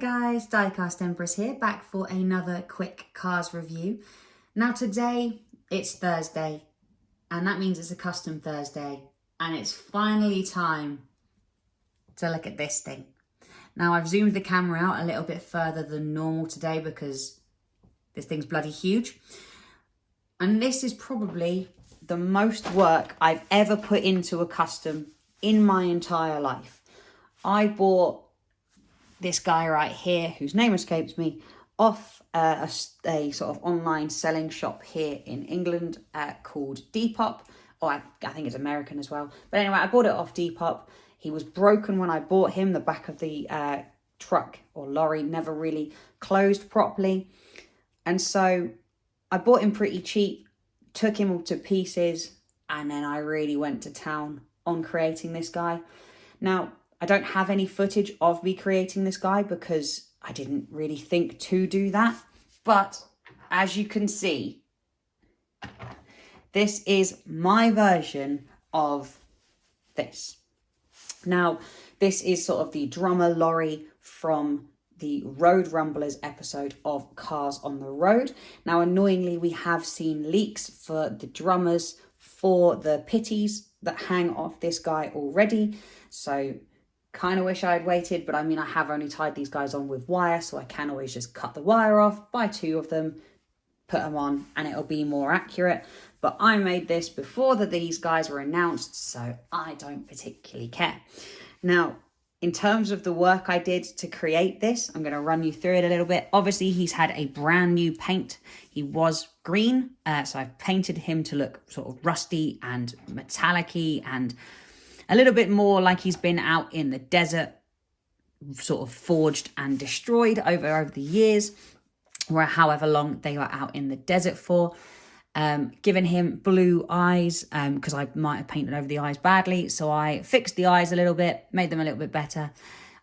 guys, Diecast Empress here, back for another quick cars review. Now today, it's Thursday, and that means it's a custom Thursday, and it's finally time to look at this thing. Now I've zoomed the camera out a little bit further than normal today because this thing's bloody huge. And this is probably the most work I've ever put into a custom in my entire life. I bought this guy right here, whose name escapes me, off a sort of online selling shop here in England called Depop. Or I think it's American as well. But anyway, I bought it off Depop. He was broken when I bought him. The back of the truck or lorry never really closed properly. And so I bought him pretty cheap, took him all to pieces, and then I really went to town on creating this guy. Now, I don't have any footage of me creating this guy because I didn't really think to do that. But as you can see, this is my version of this. Now, this is sort of the drummer lorry from the Road Rumblers episode of Cars on the Road. Now, annoyingly, we have seen leaks for the drummers for the pitties that hang off this guy already. So kind of wish I had waited, but I mean, I have only tied these guys on with wire, so I can always just cut the wire off, buy two of them, put them on, and it'll be more accurate. But I made this before these guys were announced, so I don't particularly care. Now, in terms of the work I did to create this, I'm going to run you through it a little bit. Obviously, he's had a brand new paint. He was green, so I've painted him to look sort of rusty and metallic-y and a little bit more like he's been out in the desert, sort of forged and destroyed over the years, or however long they were out in the desert for. Given him blue eyes, because I might have painted over the eyes badly, so I fixed the eyes a little bit, made them a little bit better.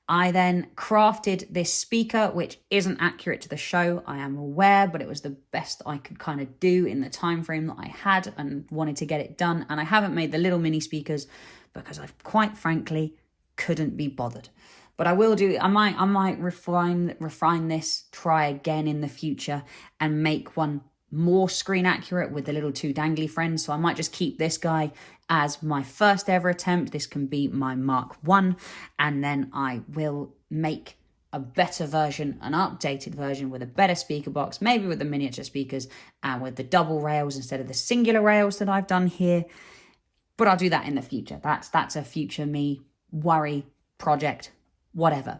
I then crafted this speaker, which isn't accurate to the show, I am aware, but it was the best I could kind of do in the time frame that I had and wanted to get it done. And I haven't made the little mini speakers because I quite frankly couldn't be bothered. But I will do, I might refine this, try again in the future and make one more screen accurate with the little two dangly friends. So I might just keep this guy as my first ever attempt. This can be my Mark 1, and then I will make a better version, an updated version with a better speaker box, maybe with the miniature speakers and with the double rails instead of the singular rails that I've done here. But I'll do that in the future. That's a future me worry project, whatever.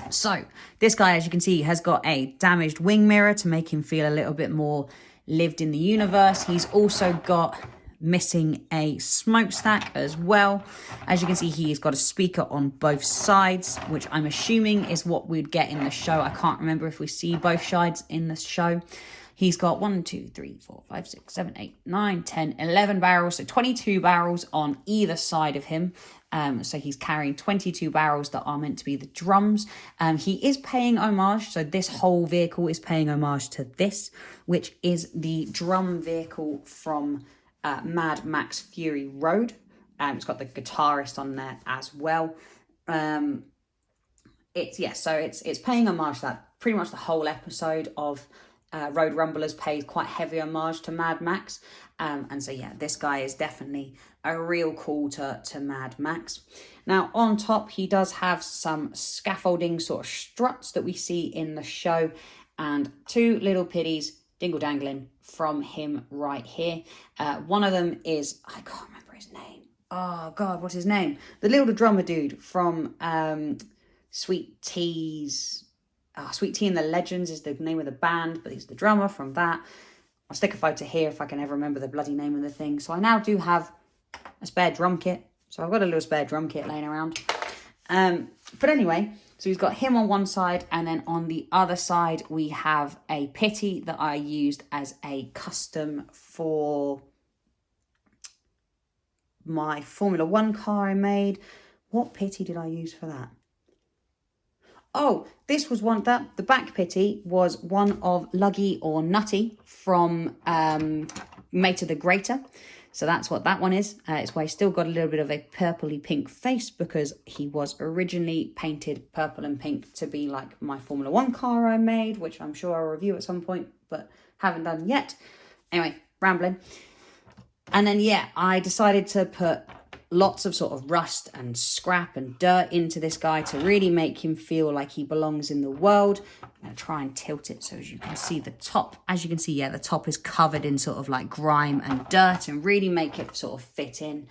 So this guy, as you can see, has got a damaged wing mirror to make him feel a little bit more lived in the universe. He's also got missing a smokestack as well. As you can see, he's got a speaker on both sides, which I'm assuming is what we'd get in the show. I can't remember if we see both sides in the show. He's got 1, 2, 3, 4, 5, 6, 7, 8, 9, 10, 11 barrels. So 22 barrels on either side of him. So he's carrying 22 barrels that are meant to be the drums. He is paying homage. So this whole vehicle is paying homage to this, which is the drum vehicle from Mad Max Fury Road. It's got the guitarist on there as well. It's paying homage to that. Pretty much the whole episode of Road Rumblers pays quite heavy homage to Mad Max. And so, yeah, this guy is definitely a real call to Mad Max. Now, on top, he does have some scaffolding sort of struts that we see in the show and two little pitties dingle-dangling from him right here. One of them is, I can't remember his name. Oh, God, what's his name? The little drummer dude from Sweet Tea's... Sweet Tea and the Legends is the name of the band, but he's the drummer from that. I'll stick a photo here if I can ever remember the bloody name of the thing. So I now do have a spare drum kit. So I've got a little spare drum kit laying around. But anyway, so he's got him on one side, and then on the other side we have a pitty that I used as a custom for my Formula 1 car I made. What pitty did I use for that? Oh, this was one that the back pitty was one of Luggy or Nutty from Mater the Greater. So that's what that one is. It's why he's still got a little bit of a purpley pink face, because he was originally painted purple and pink to be like my Formula 1 car I made, which I'm sure I'll review at some point, but haven't done yet. Anyway, rambling. And then, yeah, I decided to put lots of sort of rust and scrap and dirt into this guy to really make him feel like he belongs in the world. I'm going to try and tilt it so as you can see the top. As you can see, yeah, the top is covered in sort of like grime and dirt, and really make it sort of fit in.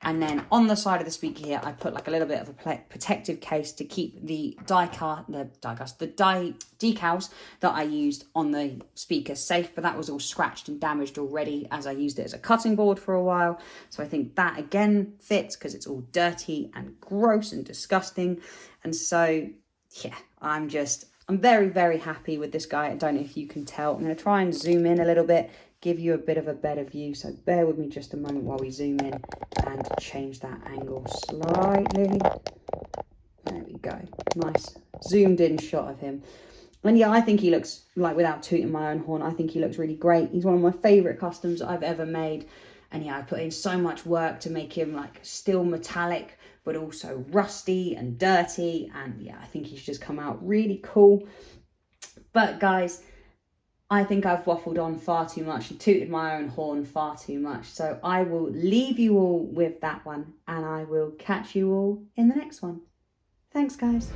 And then on the side of the speaker here, I put like a little bit of a protective case to keep the decals that I used on the speaker safe, but that was all scratched and damaged already as I used it as a cutting board for a while. So I think that again fits because it's all dirty and gross and disgusting. And so, yeah, I'm very, very happy with this guy. I don't know if you can tell. I'm going to try and zoom in a little bit, give you a bit of a better view. So bear with me just a moment while we zoom in and change that angle slightly. There we go. Nice zoomed in shot of him. And yeah, I think he looks, like, without tooting my own horn, I think he looks really great. He's one of my favourite customs I've ever made. And yeah, I put in so much work to make him like still metallic, but also rusty and dirty. And yeah, I think he's just come out really cool. But guys, I think I've waffled on far too much and tooted my own horn far too much. So I will leave you all with that one, and I will catch you all in the next one. Thanks, guys.